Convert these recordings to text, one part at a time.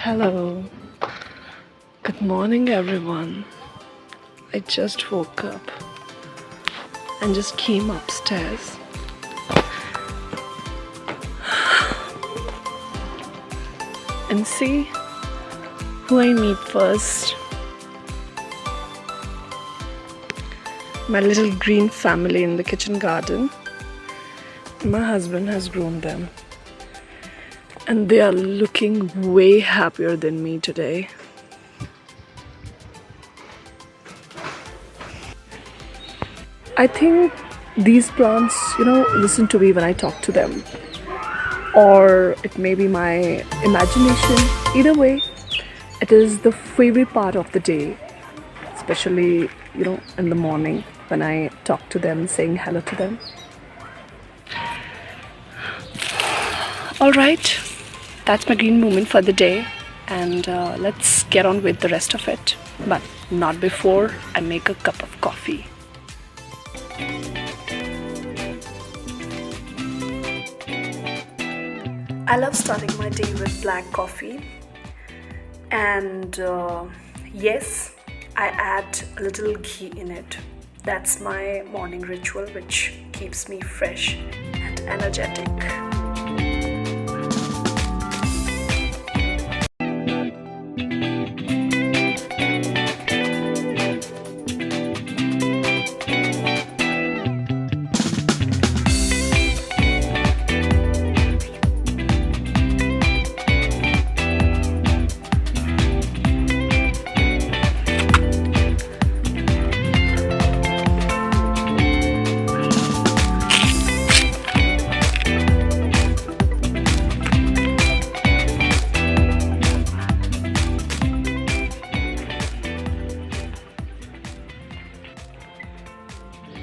Hello, good morning everyone. I just woke up and just came upstairs. And see who I meet first. My little green family in the kitchen garden. My husband has grown them. And they are looking way happier than me today. I think these plants, listen to me when I talk to them. Or it may be my imagination. Either way, it is the favorite part of the day. Especially, in the morning when I talk to them, saying hello to them. Alright, that's my green moment for the day. And let's get on with the rest of it. But not before I make a cup of coffee. I love starting my day with black coffee, and yes, I add a little ghee in it. That's my morning ritual, which keeps me fresh and energetic.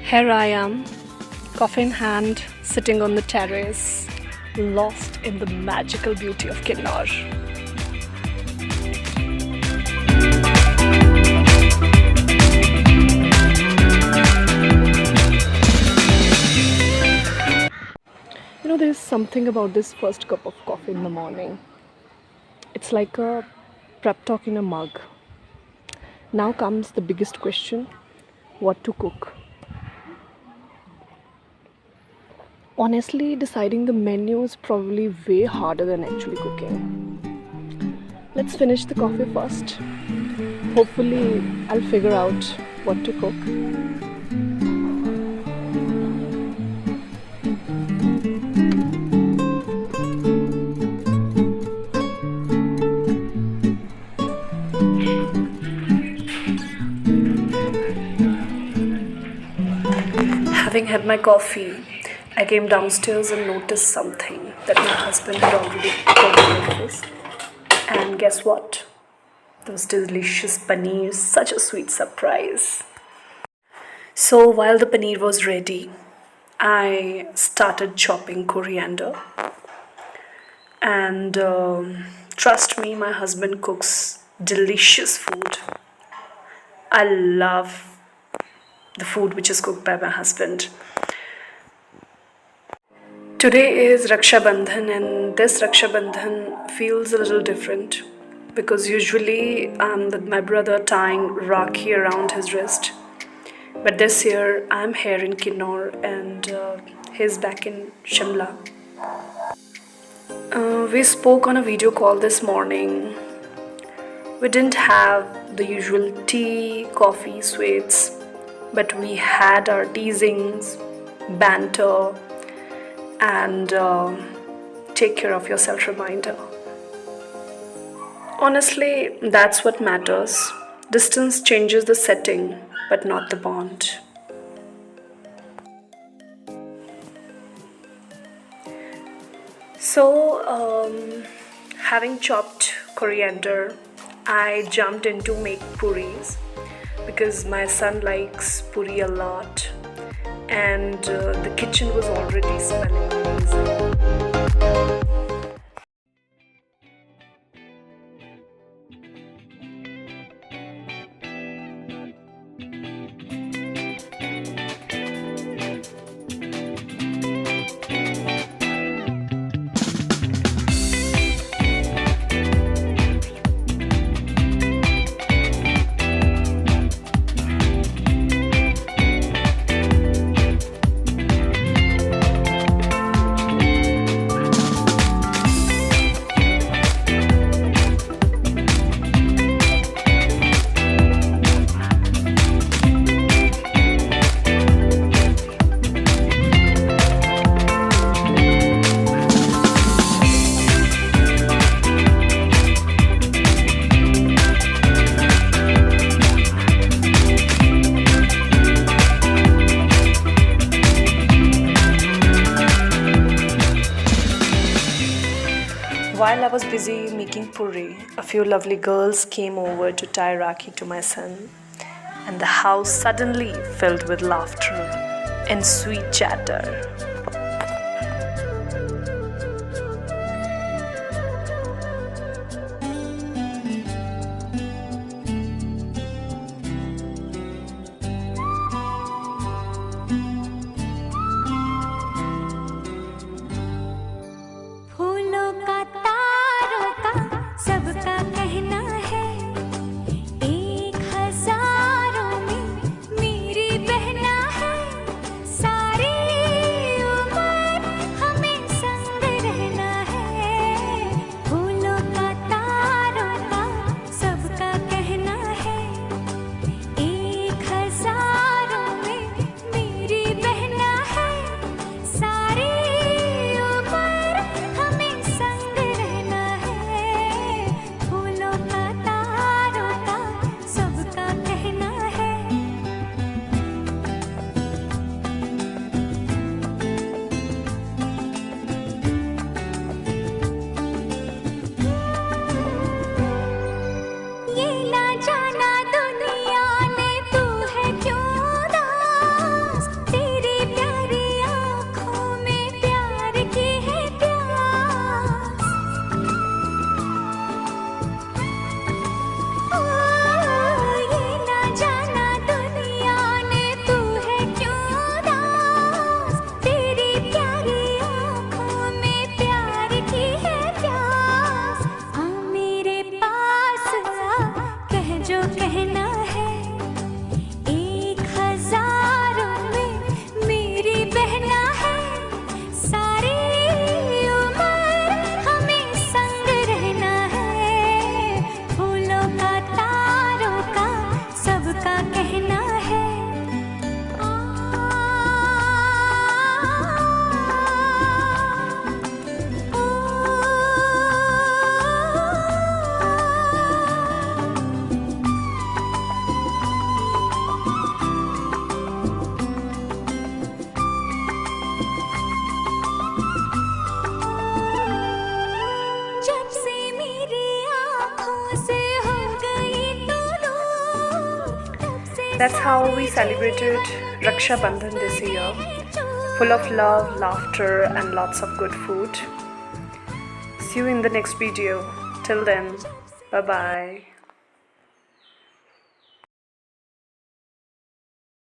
Here I am, coffee in hand, sitting on the terrace, lost in the magical beauty of Kinnaur. There's something about this first cup of coffee in the morning. It's like a prep talk in a mug. Now comes the biggest question: what to cook? Honestly, deciding the menu is probably way harder than actually cooking. Let's finish the coffee first. Hopefully, I'll figure out what to cook. Having had my coffee, I came downstairs and noticed something that my husband had already cooked breakfast. And guess what? Those delicious paneer, such a sweet surprise. So while the paneer was ready, I started chopping coriander. And trust me, my husband cooks delicious food. I love the food which is cooked by my husband. Today is Raksha Bandhan, and this Raksha Bandhan feels a little different because usually I'm with my brother tying Rakhi around his wrist. But this year I'm here in Kinnaur and he's back in Shimla. We spoke on a video call this morning. We didn't have the usual tea, coffee, sweets, but we had our teasings, banter, and take care of yourself reminder. Honestly, that's what matters. Distance changes the setting, but not the bond. So, having chopped coriander, I jumped into make puris because my son likes puri a lot. And the kitchen was already smelling amazing. was busy making puri, a few lovely girls came over to tie Rakhi to my son, and the house suddenly filled with laughter and sweet chatter. सबका कहना है एक हजारों में मेरी बहना है सारी उम्र हमें संग रहना है फूलों का तारों का सबका कहना है एक हजारों में मेरी बहना है सारी उम्र हमें संग रहना है फूलों का तारों का सबका कहना है ये ना जाना दुनिया ने तू है क्यों उदास तेरी प्यारी आँखों में प्यार की है प्यास ये ना जाना दुनिया ने तू है क्यों उदास तेरी प्यारी आँखों में प्यार की है प्यास आ मेरे पास आ कह जो कहना है एक हजारों में मेरी बहना है सारी उम्र हमें संग रहना है फूलों का तारों का सबका कहना है जब से मेरी आँखों से हो गई तू दूर तब से That's how we celebrated Raksha Bandhan this year, full of love, laughter, and lots of good food. See you in the next video. Till then, bye bye.